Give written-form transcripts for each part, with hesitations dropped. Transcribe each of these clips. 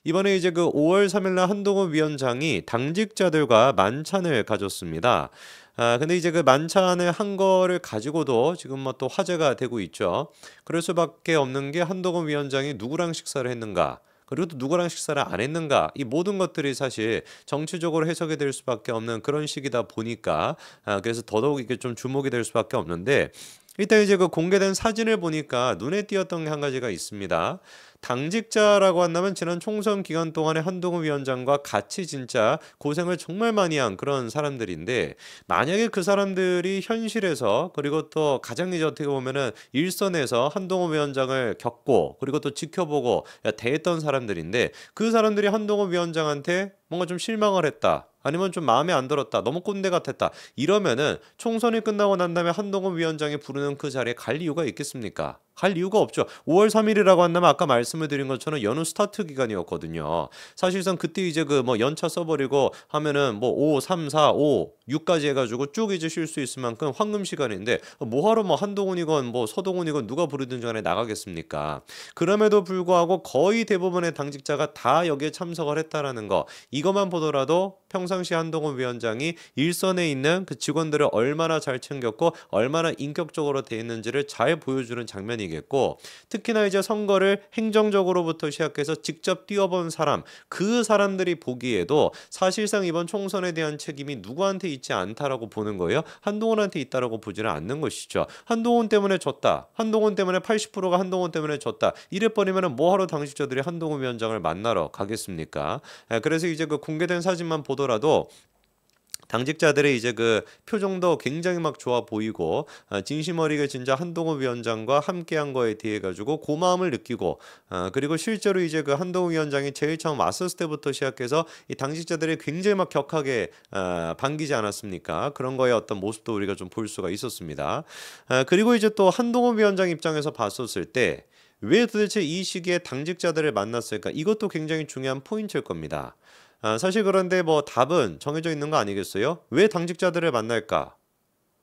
이번에 이제 그 5월 3일 날 한동훈 위원장이 당직자들과 만찬을 가졌습니다. 근데 이제 그 만찬을 한 거를 가지고도 지금 뭐 또 화제가 되고 있죠. 그럴 수밖에 없는 게 한동훈 위원장이 누구랑 식사를 했는가? 그리고 또 누구랑 식사를 안 했는가? 이 모든 것들이 사실 정치적으로 해석이 될 수밖에 없는 그런 시기다 보니까 그래서 더더욱 이게 좀 주목이 될 수밖에 없는데 일단 이제 그 공개된 사진을 보니까 눈에 띄었던 게 한 가지가 있습니다. 당직자라고 한다면 지난 총선 기간 동안에 한동훈 위원장과 같이 진짜 고생을 정말 많이 한 그런 사람들인데 만약에 그 사람들이 현실에서 그리고 또 가장 이제 어떻게 보면은 일선에서 한동훈 위원장을 겪고 그리고 또 지켜보고 대했던 사람들인데 그 사람들이 한동훈 위원장한테 뭔가 좀 실망을 했다. 아니면 좀 마음에 안 들었다. 너무 꼰대 같았다. 이러면은 총선이 끝나고 난 다음에 한동훈 위원장이 부르는 그 자리에 갈 이유가 있겠습니까? 갈 이유가 없죠. 5월 3일이라고 한다면 아까 말씀을 드린 것처럼 연휴 스타트 기간이었거든요. 사실상 그때 이제 그 뭐 연차 써버리고 하면은 뭐 5, 3, 4, 5, 6까지 해가지고 쭉 이제 쉴 수 있을 만큼 황금 시간인데 뭐하러 뭐 한동훈이건 뭐 서동훈이건 누가 부르든 간에 나가겠습니까? 그럼에도 불구하고 거의 대부분의 당직자가 다 여기에 참석을 했다라는 거 이것만 보더라도 평상시 한동훈 위원장이 일선에 있는 그 직원들을 얼마나 잘 챙겼고 얼마나 인격적으로 대 했는지를 잘 보여주는 장면이겠고 특히나 이제 선거를 행정적으로부터 시작해서 직접 뛰어본 사람 그 사람들이 보기에도 사실상 이번 총선에 대한 책임이 누구한테 있지 않다라고 보는 거예요. 한동훈한테 있다라고 보지는 않는 것이죠. 한동훈 때문에 졌다. 한동훈 때문에 80%가 한동훈 때문에 졌다. 이래버리면 뭐하러 당직자들이 한동훈 위원장을 만나러 가겠습니까? 그래서 이제 그 공개된 사진만 보더라도 당직자들의 이제 그 표정도 굉장히 막 좋아 보이고 진심 어리게 진짜 한동훈 위원장과 함께한 거에 대해 가지고 고마움을 느끼고 그리고 실제로 이제 그 한동훈 위원장이 제일 처음 왔었을 때부터 시작해서 이 당직자들이 굉장히 막 격하게 반기지 않았습니까? 그런 거에 어떤 모습도 우리가 좀 볼 수가 있었습니다. 그리고 이제 또 한동훈 위원장 입장에서 봤었을 때 왜 도대체 이 시기에 당직자들을 만났을까? 이것도 굉장히 중요한 포인트일 겁니다. 사실 그런데 뭐 답은 정해져 있는 거 아니겠어요? 왜 당직자들을 만날까?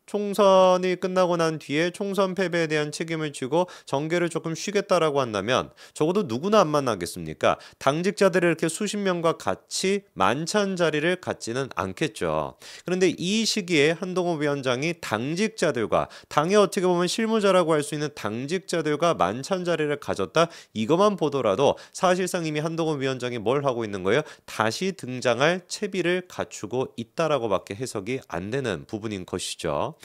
총선이 끝나고 난 뒤에 총선 패배에 대한 책임을 지고 정계를 조금 쉬겠다라고 한다면 적어도 누구나 안 만나겠습니까? 당직자들이 이렇게 수십 명과 같이 만찬 자리를 갖지는 않겠죠. 그런데 이 시기에 한동훈 위원장이 당직자들과 당의 어떻게 보면 실무자라고 할 수 있는 당직자들과 만찬 자리를 가졌다. 이것만 보더라도 사실상 이미 한동훈 위원장이 뭘 하고 있는 거예요? 다시 등장할 채비를 갖추고 있다라고밖에 해석이 안 되는 부분인 것이죠.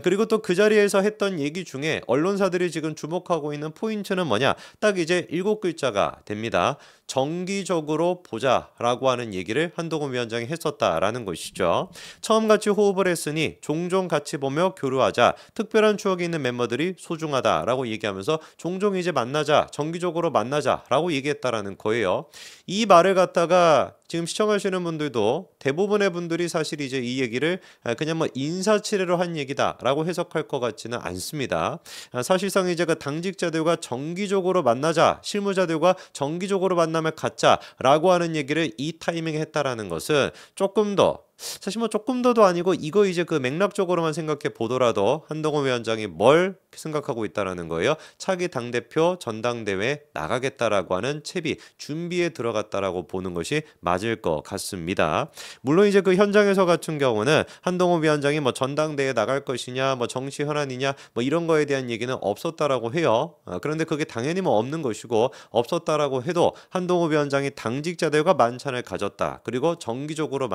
그리고 또 그 자리에서 했던 얘기 중에 언론사들이 지금 주목하고 있는 포인트는 뭐냐? 딱 이제 7글자가 됩니다. 정기적으로 보자라고 하는 얘기를 한동훈 위원장이 했었다라는 것이죠. 처음 같이 호흡을 했으니 종종 같이 보며 교류하자. 특별한 추억이 있는 멤버들이 소중하다라고 얘기하면서 종종 이제 만나자. 정기적으로 만나자라고 얘기했다라는 거예요. 이 말을 갖다가 지금 시청하시는 분들도 대부분의 분들이 사실 이제 이 얘기를 그냥 뭐 인사치레로 한 얘기다라고 해석할 것 같지는 않습니다. 사실상 이제 그 당직자들과 정기적으로 만나자, 실무자들과 정기적으로 만남을 갖자라고 하는 얘기를 이 타이밍에 했다라는 것은 조금 더 사실 뭐 조금 더도 아니고 이거 이제 그 맥락적으로만 생각해 보더라도 한동훈 위원장이 뭘 생각하고 있다라는 거예요. 차기 당대표 전당대회 나가겠다라고 하는 채비 준비에 들어갔다라고 보는 것이 맞을 것 같습니다. 물론 이제 그 현장에서 같은 경우는 한동훈 위원장이 뭐 전당대회 나갈 것이냐 뭐 정치 현안이냐 뭐 이런 거에 대한 얘기는 없었다라고 해요. 그런데 그게 당연히 뭐 없는 것이고 없었다라고 해도 한동훈 위원장이 당직자들과 만찬을 가졌다. 그리고 정기적으로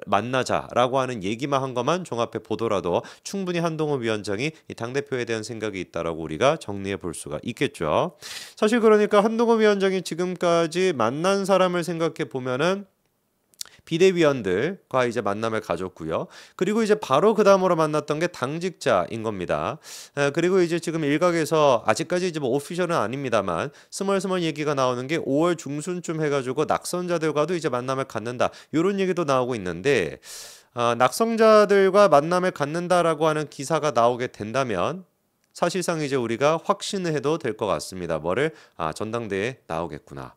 만나자라고 하는 얘기만 한 것만 종합해 보더라도 충분히 한동훈 위원장이 이 당대표에 대한 생각이 있다라고 우리가 정리해 볼 수가 있겠죠. 사실 그러니까 한동훈 위원장이 지금까지 만난 사람을 생각해 보면은 비대위원들과 이제 만남을 가졌고요. 그리고 이제 바로 그 다음으로 만났던 게 당직자인 겁니다. 그리고 이제 지금 일각에서 아직까지 이제 뭐 오피셜은 아닙니다만 스멀스멀 얘기가 나오는 게 5월 중순쯤 해가지고 낙선자들과도 이제 만남을 갖는다. 이런 얘기도 나오고 있는데 낙선자들과 만남을 갖는다라고 하는 기사가 나오게 된다면 사실상 이제 우리가 확신을 해도 될 것 같습니다. 뭐를 전당대회에 나오겠구나.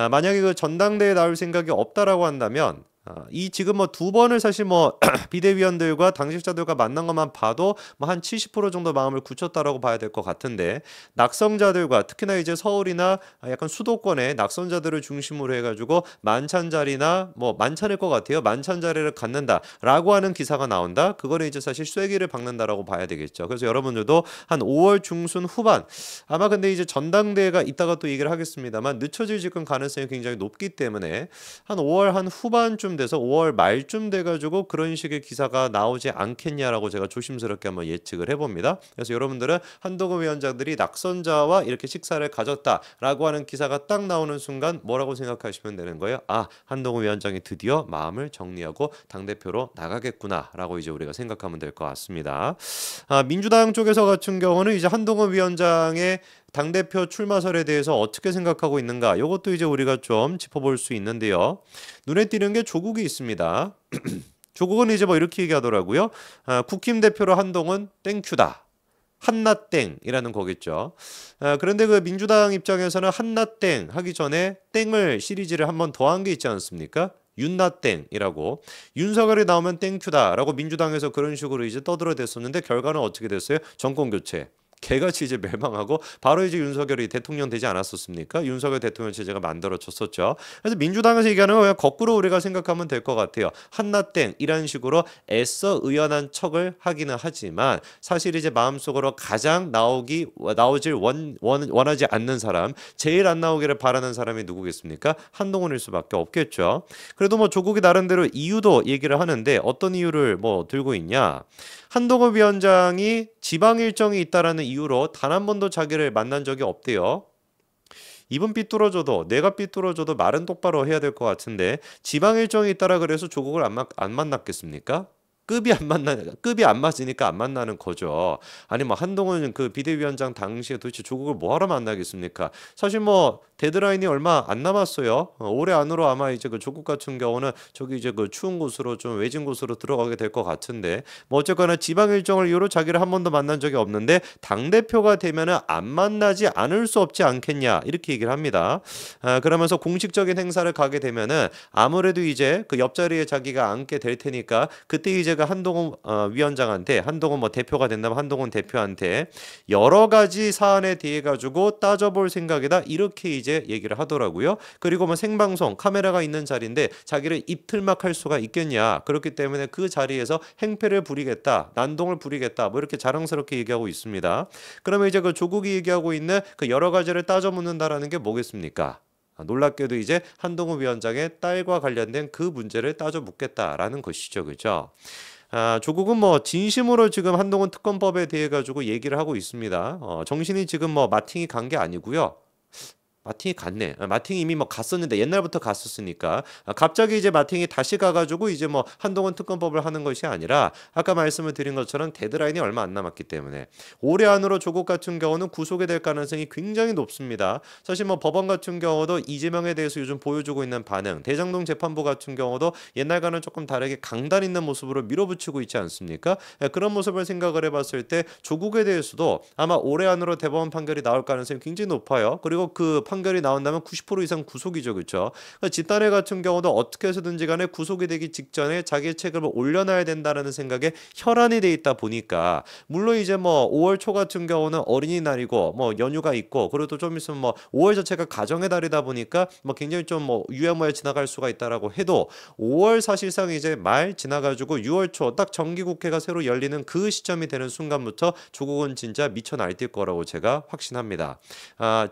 만약에 그 전당대회에 나올 생각이 없다라고 한다면 이 지금 뭐 두 번을 사실 뭐 비대위원들과 당직자들과 만난 것만 봐도 뭐 한 70% 정도 마음을 굳혔다라고 봐야 될 것 같은데 낙선자들과 특히나 이제 서울이나 약간 수도권의 낙선자들을 중심으로 해가지고 만찬 자리나 뭐 만찬일 것 같아요. 만찬 자리를 갖는다라고 하는 기사가 나온다. 그거는 이제 사실 쐐기를 박는다라고 봐야 되겠죠. 그래서 여러분들도 한 5월 중순 후반 아마 근데 이제 전당대회가 이따가 또 얘기를 하겠습니다만 늦춰질 지금 가능성이 굉장히 높기 때문에 한 5월 한 후반쯤 돼서 5월 말쯤 돼가지고 그런 식의 기사가 나오지 않겠냐라고 제가 조심스럽게 한번 예측을 해봅니다. 그래서 여러분들은 한동훈 위원장들이 낙선자와 이렇게 식사를 가졌다라고 하는 기사가 딱 나오는 순간 뭐라고 생각하시면 되는 거예요? 아, 한동훈 위원장이 드디어 마음을 정리하고 당대표로 나가겠구나라고 이제 우리가 생각하면 될 것 같습니다. 민주당 쪽에서 같은 경우는 이제 한동훈 위원장의 당대표 출마설에 대해서 어떻게 생각하고 있는가? 이것도 이제 우리가 좀 짚어볼 수 있는데요. 눈에 띄는 게 조국이 있습니다. 조국은 이제 뭐 이렇게 얘기하더라고요. 국힘 대표로 한동훈 땡큐다. 한나땡이라는 거겠죠. 그런데 그 민주당 입장에서는 한나땡 하기 전에 땡을 시리즈를 한 번 더 한 게 있지 않습니까? 윤나땡이라고 윤석열이 나오면 땡큐다라고 민주당에서 그런 식으로 이제 떠들어댔었는데 결과는 어떻게 됐어요? 정권 교체. 개같이 이제 멸망하고 바로 이제 윤석열이 대통령 되지 않았었습니까? 윤석열 대통령 체제가 만들어졌었죠. 그래서 민주당에서 얘기하는 거 그냥 거꾸로 우리가 생각하면 될 것 같아요. 한나땡 이런 식으로 애써 의연한 척을 하기는 하지만 사실 이제 마음속으로 가장 나오질 원하지 않는 사람, 제일 안 나오기를 바라는 사람이 누구겠습니까? 한동훈일 수밖에 없겠죠. 그래도 뭐 조국이 나름대로 이유도 얘기를 하는데 어떤 이유를 뭐 들고 있냐? 한동훈 위원장이 지방 일정이 있다라는 이유로 단 한 번도 자기를 만난 적이 없대요. 입은 삐뚤어져도 뇌가 삐뚤어져도 말은 똑바로 해야 될 것 같은데 지방 일정이 있다라 그래서 조국을 안 만났겠습니까? 급이 안 맞으니까 안 만나는 거죠. 아니 뭐 한동훈 그 비대위원장 당시에 도대체 조국을 뭐하러 만나겠습니까? 사실 뭐 데드라인이 얼마 안 남았어요. 올해 안으로 아마 이제 그 조국 같은 경우는 저기 이제 그 추운 곳으로 좀 외진 곳으로 들어가게 될 것 같은데 뭐 어쨌거나 지방 일정을 이유로 자기를 한 번도 만난 적이 없는데 당 대표가 되면은 안 만나지 않을 수 없지 않겠냐 이렇게 얘기를 합니다. 그러면서 공식적인 행사를 가게 되면은 아무래도 이제 그 옆자리에 자기가 앉게 될 테니까 그때 이제 그 한동훈 위원장한테 한동훈 뭐 대표가 된다면 한동훈 대표한테 여러 가지 사안에 대해 가지고 따져볼 생각이다 이렇게 이제 얘기를 하더라고요. 그리고 뭐 생방송 카메라가 있는 자리인데 자기를 입틀막할 수가 있겠냐? 그렇기 때문에 그 자리에서 행패를 부리겠다, 난동을 부리겠다, 뭐 이렇게 자랑스럽게 얘기하고 있습니다. 그러면 이제 그 조국이 얘기하고 있는 그 여러 가지를 따져 묻는다라는 게 뭐겠습니까? 놀랍게도 이제 한동훈 위원장의 딸과 관련된 그 문제를 따져 묻겠다라는 것이죠, 그죠? 조국은 뭐 진심으로 지금 한동훈 특검법에 대해 가지고 얘기를 하고 있습니다. 정신이 지금 뭐 마팅이 간 게 아니고요. 마팅이 갔네. 마팅이 이미 뭐 갔었는데 옛날부터 갔었으니까 갑자기 이제 마팅이 다시 가가지고 이제 뭐 한동훈 특검법을 하는 것이 아니라 아까 말씀을 드린 것처럼 데드라인이 얼마 안 남았기 때문에 올해 안으로 조국 같은 경우는 구속이 될 가능성이 굉장히 높습니다. 사실 뭐 법원 같은 경우도 이재명에 대해서 요즘 보여주고 있는 반응, 대장동 재판부 같은 경우도 옛날과는 조금 다르게 강단 있는 모습으로 밀어붙이고 있지 않습니까? 그런 모습을 생각을 해봤을 때 조국에 대해서도 아마 올해 안으로 대법원 판결이 나올 가능성이 굉장히 높아요. 그리고 그 판결이 나온다면 90% 이상 구속이죠, 그렇죠? 그러니까 집단회 같은 경우도 어떻게 해서든지 간에 구속이 되기 직전에 자기의 책임을 올려놔야 된다는 생각에 혈안이 돼 있다 보니까 물론 이제 뭐 5월 초 같은 경우는 어린이날이고 뭐 연휴가 있고 그리고 또 좀 있으면 뭐 5월 자체가 가정의 달이다 보니까 뭐 굉장히 좀 뭐 유야무야 지나갈 수가 있다라고 해도 5월 사실상 이제 말 지나가지고 6월 초 딱 정기국회가 새로 열리는 그 시점이 되는 순간부터 조국은 진짜 미쳐 날뛸 거라고 제가 확신합니다.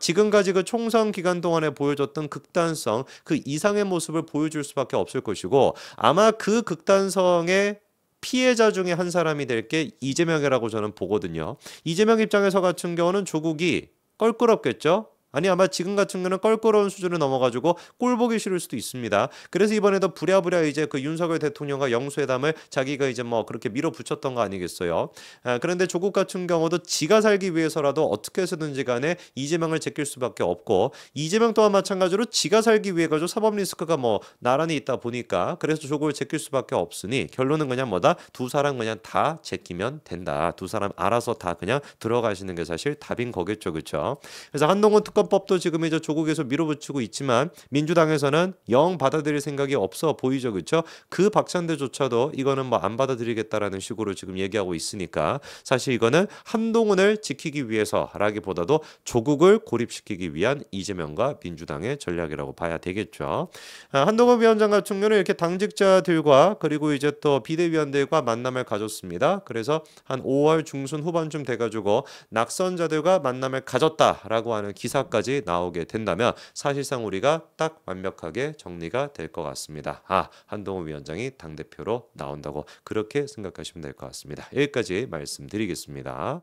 지금까지 그 총선 기간 동안에 보여줬던 극단성 그 이상의 모습을 보여줄 수밖에 없을 것이고 아마 그 극단성의 피해자 중에 한 사람이 될 게 이재명이라고 저는 보거든요. 이재명 입장에서 같은 경우는 조국이 껄끄럽겠죠. 아니 아마 지금 같은 경우는 껄끄러운 수준을 넘어가지고 꼴 보기 싫을 수도 있습니다. 그래서 이번에도 부랴부랴 이제 그 윤석열 대통령과 영수회담을 자기가 이제 뭐 그렇게 밀어붙였던 거 아니겠어요. 그런데 조국 같은 경우도 지가 살기 위해서라도 어떻게 해서든지 간에 이재명을 제낄 수밖에 없고 이재명 또한 마찬가지로 지가 살기 위해 가지고 사법 리스크가 뭐 나란히 있다 보니까 그래서 조국을 제낄 수밖에 없으니 결론은 그냥 뭐다 두 사람 그냥 다 제끼면 된다. 두 사람 알아서 다 그냥 들어가시는 게 사실 답인 거겠죠, 그렇죠? 그래서 한동훈 특검 특검법도 지금 이제 조국에서 밀어붙이고 있지만 민주당에서는 영 받아들일 생각이 없어 보이죠, 그렇죠? 그 박찬대조차도 이거는 뭐 안 받아들이겠다라는 식으로 지금 얘기하고 있으니까 사실 이거는 한동훈을 지키기 위해서라기보다도 조국을 고립시키기 위한 이재명과 민주당의 전략이라고 봐야 되겠죠. 한동훈 위원장 같은 경우는 이렇게 당직자들과 그리고 이제 또 비대위원들과 만남을 가졌습니다. 그래서 한 5월 중순 후반쯤 돼가지고 낙선자들과 만남을 가졌다라고 하는 기사까지 나오게 된다면 사실상 우리가 딱 완벽하게 정리가 될 것 같습니다. 한동훈 위원장이 당대표로 나온다고 그렇게 생각하시면 될 것 같습니다. 여기까지 말씀드리겠습니다.